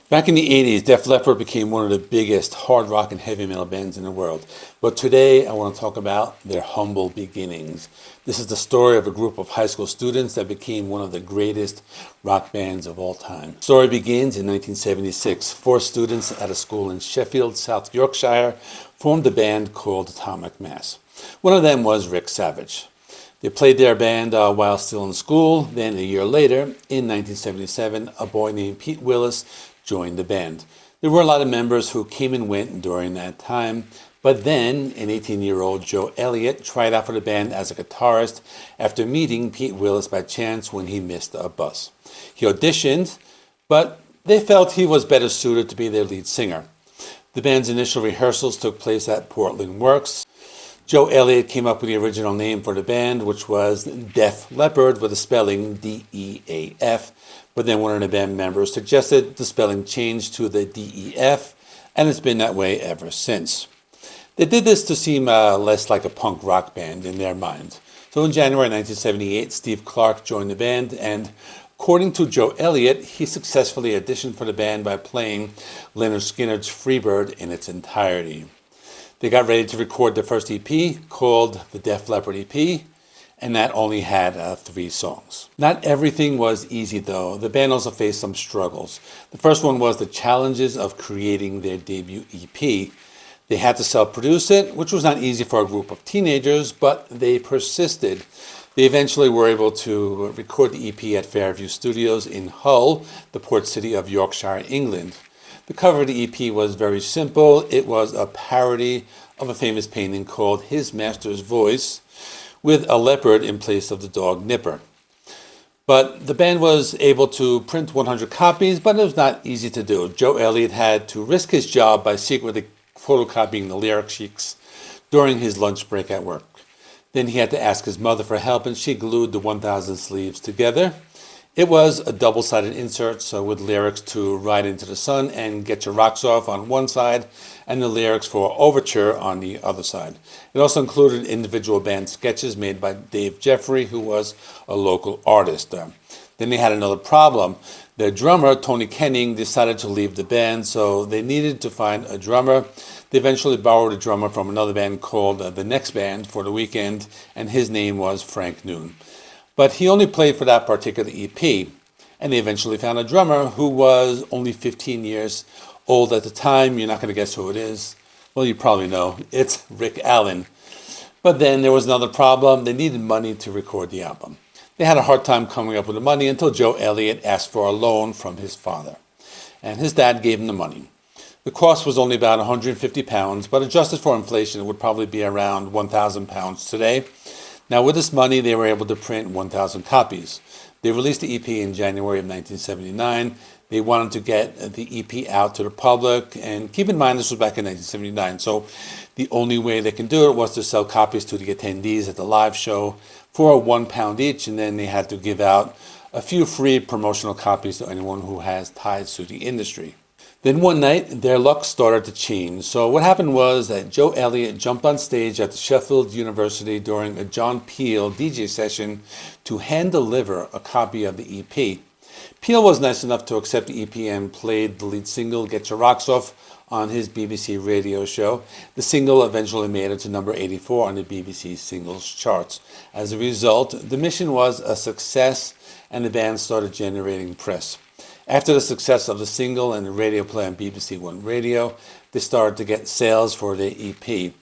Back in the 80s, Def Leppard became one of the biggest hard rock and heavy metal bands in the world. But today, I want to talk about their humble beginnings. This is the story of a group of high school students that became one of the greatest rock bands of all time. The story begins in 1976. Four students at a school in Sheffield, South Yorkshire, formed a band called Atomic Mass. One of them was Rick Savage. They played their band while still in school. Then a year later, in 1977, a boy named Pete Willis joined the band. There were a lot of members who came and went during that time, but then an 18-year-old Joe Elliott tried out for the band as a guitarist after meeting Pete Willis by chance when he missed a bus. He auditioned, but they felt he was better suited to be their lead singer. The band's initial rehearsals took place at Portland Works. Joe Elliott came up with the original name for the band, which was Def Leppard with the spelling D-E-A-F. But then one of the band members suggested the spelling change to the D-E-F, and it's been that way ever since. They did this to seem less like a punk rock band in their mind. So in January 1978, Steve Clark joined the band, and according to Joe Elliott, he successfully auditioned for the band by playing Lynyrd Skynyrd's Freebird in its entirety. They got ready to record their first EP called the Def Leppard EP, and that only had 3 songs. Not everything was easy though. The band also faced some struggles. The first one was the challenges of creating their debut EP. They had to self-produce it, which was not easy for a group of teenagers, but they persisted. They eventually were able to record the EP at Fairview Studios in Hull, the port city of Yorkshire, England. The cover of the EP was very simple. It was a parody of a famous painting called His Master's Voice, with a leopard in place of the dog Nipper. But the band was able to print 100 copies, but it was not easy to do. Joe Elliott had to risk his job by secretly photocopying the lyric sheets during his lunch break at work. Then he had to ask his mother for help, and she glued the 1,000 sleeves together. It was a double-sided insert, so with lyrics to Ride Into the Sun and Get Your Rocks Off on one side, and the lyrics for Overture on the other side. It also included individual band sketches made by Dave Jeffrey, who was a local artist. Then they had another problem. Their drummer, Tony Kenning, decided to leave the band, so they needed to find a drummer. They eventually borrowed a drummer from another band called The Next Band for the weekend, and his name was Frank Noon. But he only played for that particular EP, and they eventually found a drummer who was only 15 years old at the time. You're not going to guess who it is. Well, you probably know. It's Rick Allen. But then there was another problem. They needed money to record the album. They had a hard time coming up with the money until Joe Elliott asked for a loan from his father. And his dad gave him the money. The cost was only about £150, but adjusted for inflation, it would probably be around £1,000 today. Now, with this money, they were able to print 1,000 copies. They released the EP in January of 1979. They wanted to get the EP out to the public, and keep in mind this was back in 1979, so the only way they can do it was to sell copies to the attendees at the live show for £1 each, and then they had to give out a few free promotional copies to anyone who has ties to the industry. Then one night, their luck started to change. So what happened was that Joe Elliott jumped on stage at the Sheffield University during a John Peel DJ session to hand-deliver a copy of the EP. Peel was nice enough to accept the EP and played the lead single, Get Your Rocks Off, on his BBC radio show. The single eventually made it to number 84 on the BBC singles charts. As a result, the mission was a success, and the band started generating press. After the success of the single and the radio play on BBC One Radio, they started to get sales for their EP.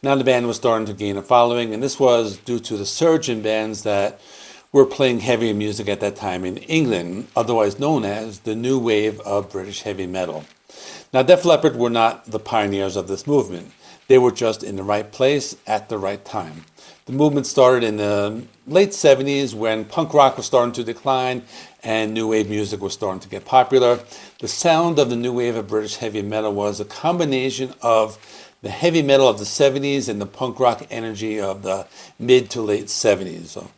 Now the band was starting to gain a following, and this was due to the surge in bands that were playing heavy music at that time in England, otherwise known as the new wave of British heavy metal. Now Def Leppard were not the pioneers of this movement. They were just in the right place at the right time. The movement started in the late 70s when punk rock was starting to decline and new wave music was starting to get popular. The sound of the new wave of British heavy metal was a combination of the heavy metal of the 70s and the punk rock energy of the mid to late 70s. So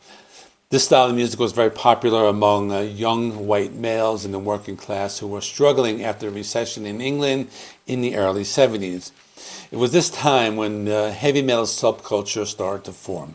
this style of music was very popular among young white males in the working class who were struggling after the recession in England in the early 70s. It was this time when heavy metal subculture started to form.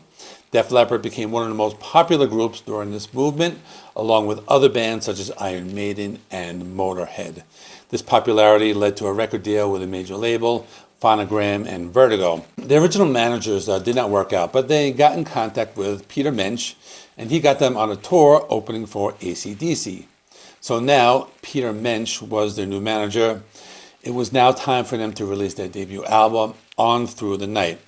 Def Leppard became one of the most popular groups during this movement, along with other bands such as Iron Maiden and Motorhead. This popularity led to a record deal with a major label, Phonogram and Vertigo. The original managers did not work out, but they got in contact with Peter Mensch, and he got them on a tour opening for AC/DC. So now Peter Mensch was their new manager. It was now time for them to release their debut album, On Through the Night.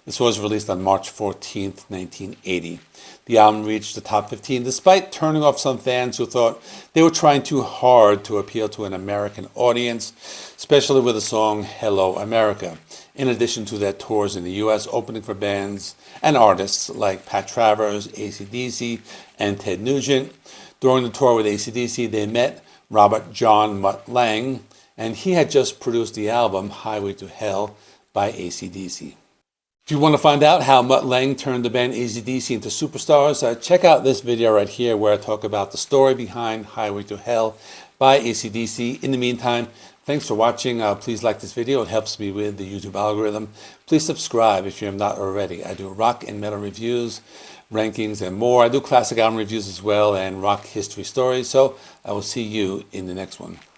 This was released on March 14th, 1980. The album reached the top 15 despite turning off some fans who thought they were trying too hard to appeal to an American audience, especially with the song Hello America, in addition to their tours in the U.S. opening for bands and artists like Pat Travers, AC/DC, and Ted Nugent. During the tour with AC/DC, they met Robert John Mutt Lange, and he had just produced the album Highway to Hell by AC/DC. If you want to find out how Mutt Lange turned the band AC/DC into superstars, check out this video right here where I talk about the story behind Highway to Hell by AC/DC. In the meantime, thanks for watching. Please like this video. It helps me with the YouTube algorithm. Please subscribe if you have not already. I do rock and metal reviews, rankings, and more. I do classic album reviews as well and rock history stories. So I will see you in the next one.